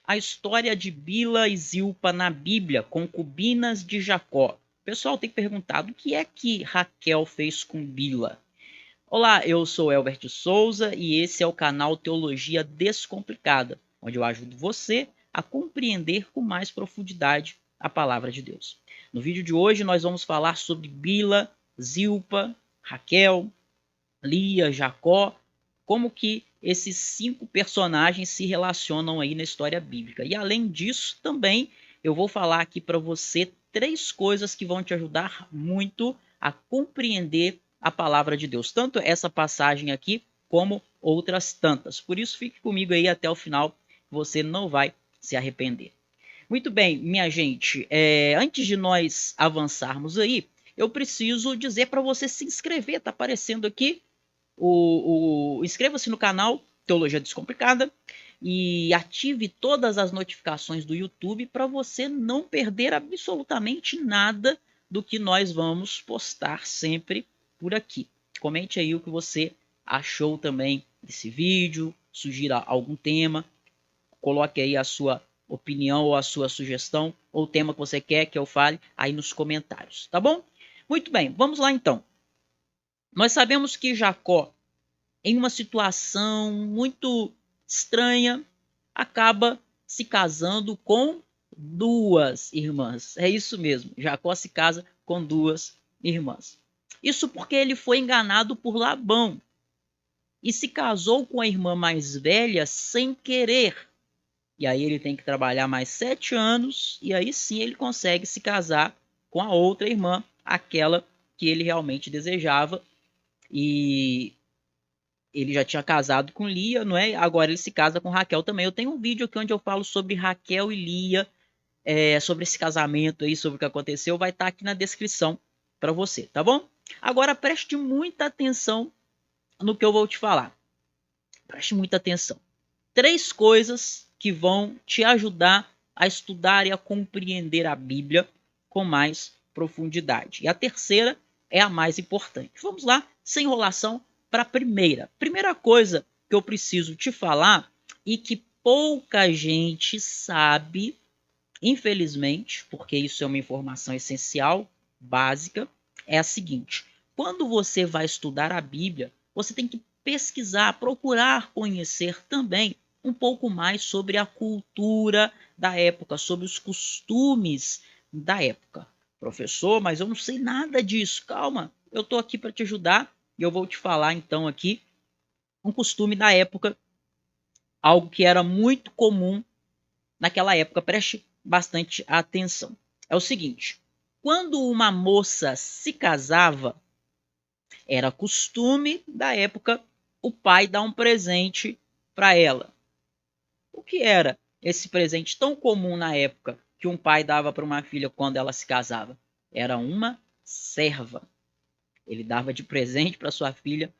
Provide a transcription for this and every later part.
a história de Bila e Zilpa na Bíblia, concubinas de Jacó. O pessoal tem perguntado o que é que Raquel fez com Bila. Olá, eu sou Elbert Souza e esse é o canal Teologia Descomplicada, onde eu ajudo você a compreender com mais profundidade a palavra de Deus. No vídeo de hoje nós vamos falar sobre Bila, Zilpa, Raquel, Lia, Jacó, como que esses 5 personagens se relacionam aí na história bíblica. E além disso, também eu vou falar aqui para você 3 coisas que vão te ajudar muito a compreender a palavra de Deus, tanto essa passagem aqui como outras tantas. Por isso, fique comigo aí até o final, você não vai se arrepender. Muito bem, minha gente, antes de nós avançarmos aí, eu preciso dizer para você se inscrever, tá aparecendo aqui inscreva-se no canal Teologia Descomplicada e ative todas as notificações do YouTube para você não perder absolutamente nada do que nós vamos postar sempre por aqui. Comente aí o que você achou também desse vídeo, sugira algum tema, coloque aí a sua opinião ou a sua sugestão ou o tema que você quer que eu fale aí nos comentários, tá bom? Muito bem, vamos lá então. Nós sabemos que Jacó, em uma situação muito estranha, acaba se casando com 2 irmãs. É isso mesmo, Jacó se casa com 2 irmãs. Isso porque ele foi enganado por Labão e se casou com a irmã mais velha sem querer. E aí ele tem que trabalhar mais 7 anos e aí sim ele consegue se casar com a outra irmã, aquela que ele realmente desejava. E ele já tinha casado com Lia, não é? Agora ele se casa com Raquel também. Eu tenho um vídeo aqui onde eu falo sobre Raquel e Lia, sobre esse casamento aí, sobre o que aconteceu. Vai estar aqui na descrição para você, tá bom? Agora preste muita atenção no que eu vou te falar. Preste muita atenção. 3 coisas que vão te ajudar a estudar e a compreender a Bíblia com mais profundidade. E a terceira é a mais importante. Vamos lá, sem enrolação, para a primeira. Primeira coisa que eu preciso te falar e que pouca gente sabe, infelizmente, porque isso é uma informação essencial, básica, é a seguinte: quando você vai estudar a Bíblia, você tem que pesquisar, procurar conhecer também um pouco mais sobre a cultura da época, sobre os costumes da época. Professor, mas eu não sei nada disso. Calma, eu estou aqui para te ajudar e eu vou te falar então aqui um costume da época, algo que era muito comum naquela época. Preste bastante atenção. É o seguinte: quando uma moça se casava, era costume da época o pai dar um presente para ela. O que era esse presente tão comum na época que um pai dava para uma filha quando ela se casava? Era uma serva. Ele dava de presente para sua filha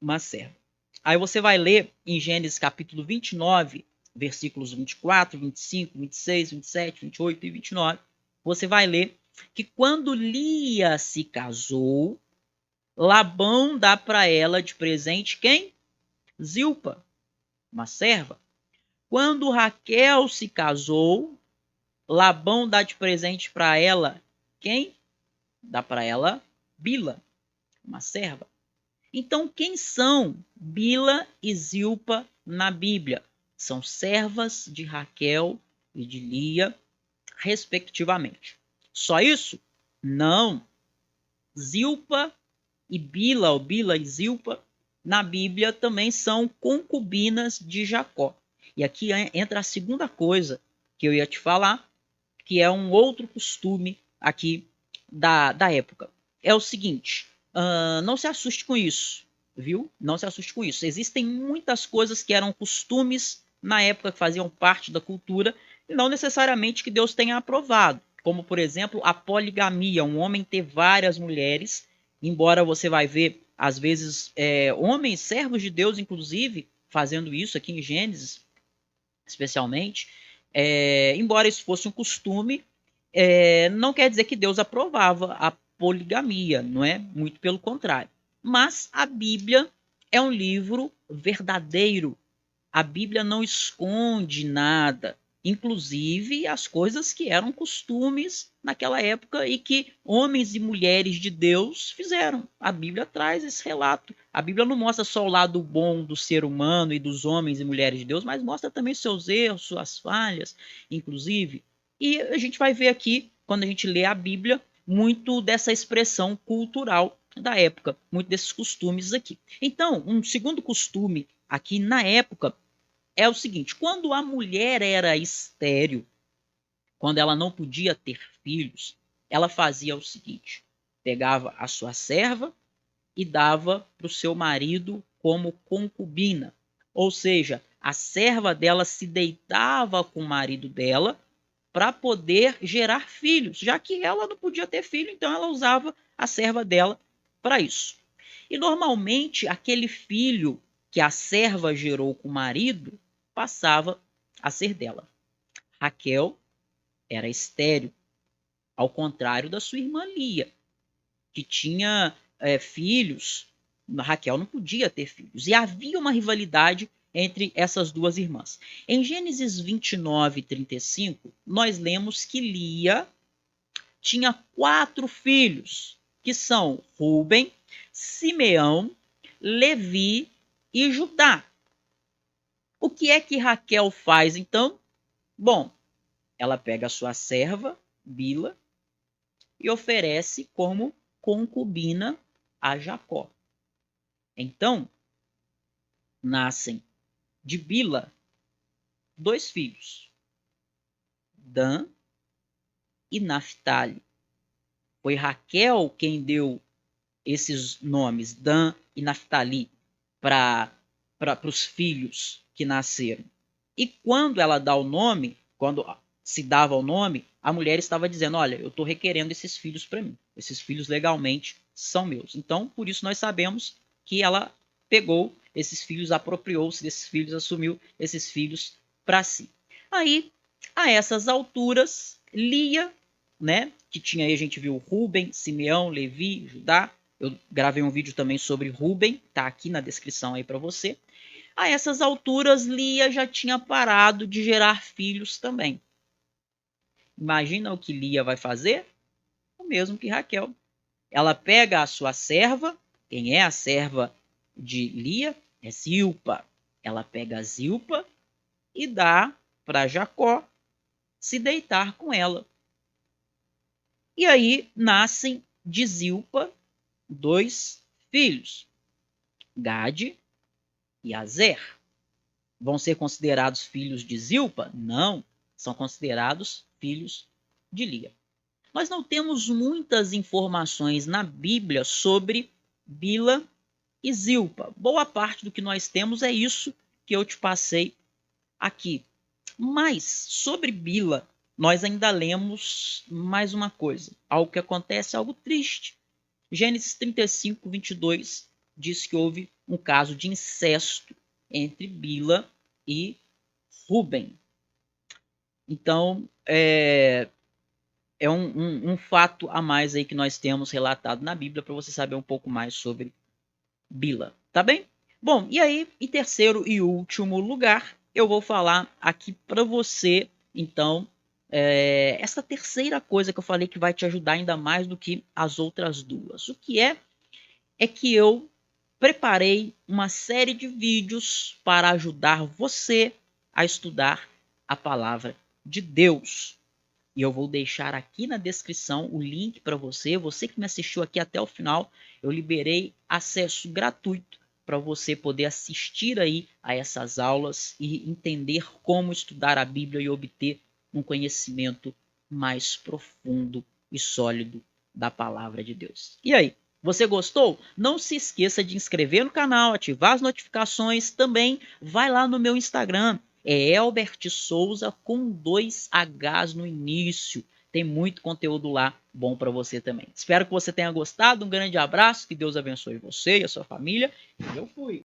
uma serva. Aí você vai ler em Gênesis capítulo 29, versículos 24, 25, 26, 27, 28 e 29. Você vai ler que quando Lia se casou, Labão dá para ela de presente quem? Zilpa, uma serva. Quando Raquel se casou, Labão dá de presente para ela quem? Dá para ela Bila, uma serva. Então, quem são Bila e Zilpa na Bíblia? São servas de Raquel e de Lia, respectivamente. Só isso? Não. Zilpa e Bila, ou Bila e Zilpa, na Bíblia também são concubinas de Jacó. E aqui entra a segunda coisa que eu ia te falar, que é um outro costume aqui da época. É o seguinte, não se assuste com isso, viu? Não se assuste com isso. Existem muitas coisas que eram costumes na época, que faziam parte da cultura, e não necessariamente que Deus tenha aprovado. Como, por exemplo, a poligamia, um homem ter várias mulheres, embora você vai ver, às vezes, homens, servos de Deus, inclusive, fazendo isso aqui em Gênesis, especialmente, embora isso fosse um costume, não quer dizer que Deus aprovava a poligamia, não é? Muito pelo contrário. Mas a Bíblia é um livro verdadeiro, A Bíblia não esconde nada, inclusive as coisas que eram costumes naquela época e que homens e mulheres de Deus fizeram. A Bíblia traz esse relato. A Bíblia não mostra só o lado bom do ser humano e dos homens e mulheres de Deus, mas mostra também seus erros, suas falhas, inclusive. E a gente vai ver aqui, quando a gente lê a Bíblia, muito dessa expressão cultural da época, muito desses costumes aqui. Então, um segundo costume aqui na época é o seguinte: quando a mulher era estéril, quando ela não podia ter filhos, ela fazia o seguinte: pegava a sua serva e dava para o seu marido como concubina. Ou seja, a serva dela se deitava com o marido dela para poder gerar filhos, já que ela não podia ter filho, então ela usava a serva dela para isso. E normalmente aquele filho que a serva gerou com o marido passava a ser dela. Raquel era estéril, ao contrário da sua irmã Lia, que tinha filhos. Raquel não podia ter filhos. E havia uma rivalidade entre essas duas irmãs. Em Gênesis 29 e 35, nós lemos que Lia tinha 4 filhos, que são Rúben, Simeão, Levi e Judá. O que é que Raquel faz então? Bom, ela pega a sua serva, Bila, e oferece como concubina a Jacó. Então, nascem de Bila 2 filhos, Dan e Naphtali. Foi Raquel quem deu esses nomes, Dan e Naphtali, para os filhos que nasceram. E quando ela dá o nome, quando se dava o nome, a mulher estava dizendo: olha, eu estou requerendo esses filhos para mim. Esses filhos legalmente são meus. Então, por isso nós sabemos que ela pegou esses filhos, apropriou-se desses filhos, assumiu esses filhos para si. Aí, a essas alturas, Lia, né, que tinha aí, a gente viu Rúben, Simeão, Levi, Judá. Eu gravei um vídeo também sobre Rúben, tá aqui na descrição aí para você. A essas alturas, Lia já tinha parado de gerar filhos também. Imagina o que Lia vai fazer? O mesmo que Raquel. Ela pega a sua serva. Quem é a serva de Lia? É Zilpa. Ela pega a Zilpa e dá para Jacó se deitar com ela. E aí nascem de Zilpa 2 filhos, Gade e Azer. Vão ser considerados filhos de Zilpa? Não, são considerados filhos de Lia. Nós não temos muitas informações na Bíblia sobre Bila e Zilpa. Boa parte do que nós temos é isso que eu te passei aqui. Mas sobre Bila, nós ainda lemos mais uma coisa. Algo que acontece, algo triste. Gênesis 35, 22 diz que houve um caso de incesto entre Bila e Rúben. Então, é um fato a mais aí que nós temos relatado na Bíblia para você saber um pouco mais sobre Bila, tá bem? Bom, e aí, em terceiro e último lugar, eu vou falar aqui para você, então, essa terceira coisa que eu falei que vai te ajudar ainda mais do que as outras duas. O que é que eu preparei uma série de vídeos para ajudar você a estudar a palavra de Deus. E eu vou deixar aqui na descrição o link para você. Você que me assistiu aqui até o final, eu liberei acesso gratuito para você poder assistir aí a essas aulas e entender como estudar a Bíblia e obter um conhecimento mais profundo e sólido da palavra de Deus. E aí? Você gostou? Não se esqueça de inscrever no canal, ativar as notificações. Também vai lá no meu Instagram, é Elbert Souza com 2 Hs no início. Tem muito conteúdo lá bom para você também. Espero que você tenha gostado. Um grande abraço, que Deus abençoe você e a sua família. E eu fui.